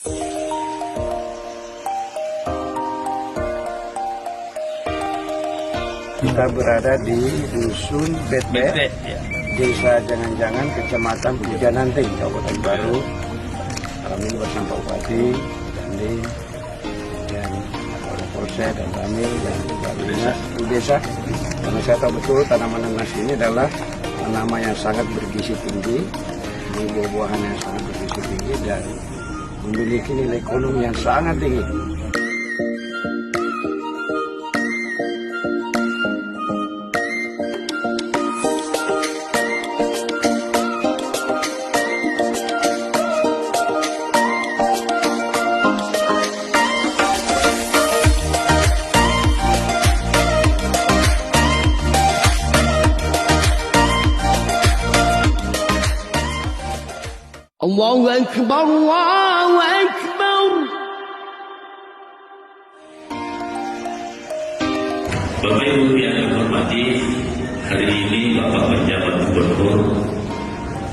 Kita berada di Dusun Betbet, Desa Jangan-Jangan, Kecamatan Pujananting, Kabupaten Baru. Kami bersama Bupati, Dandim, dan Polsek dan kami dan Bapak Desa. Karena saya tahu betul tanaman nanas ini adalah tanaman yang sangat bergizi tinggi, buah-buahan yang sangat bergizi tinggi dan memiliki nilai ekonomi yang sangat tinggi. Allahu Akbar, Allahu Akbar. Bapak Ibu yang saya hormati, hari ini Bapak Penjabat Gubernur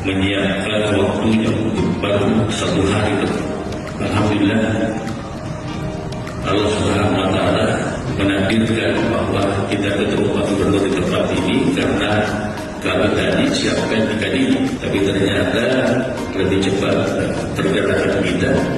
menyiapkan waktunya untuk baru 1 hari. Alhamdulillah, Allah Subhanahu wa Ta'ala menakdirkan bahwa kita ketemu Pak Gubernur di tempat ini karena kami tadi siapkan 3 dini, tapi ternyata lebih cepat pergerakan kita.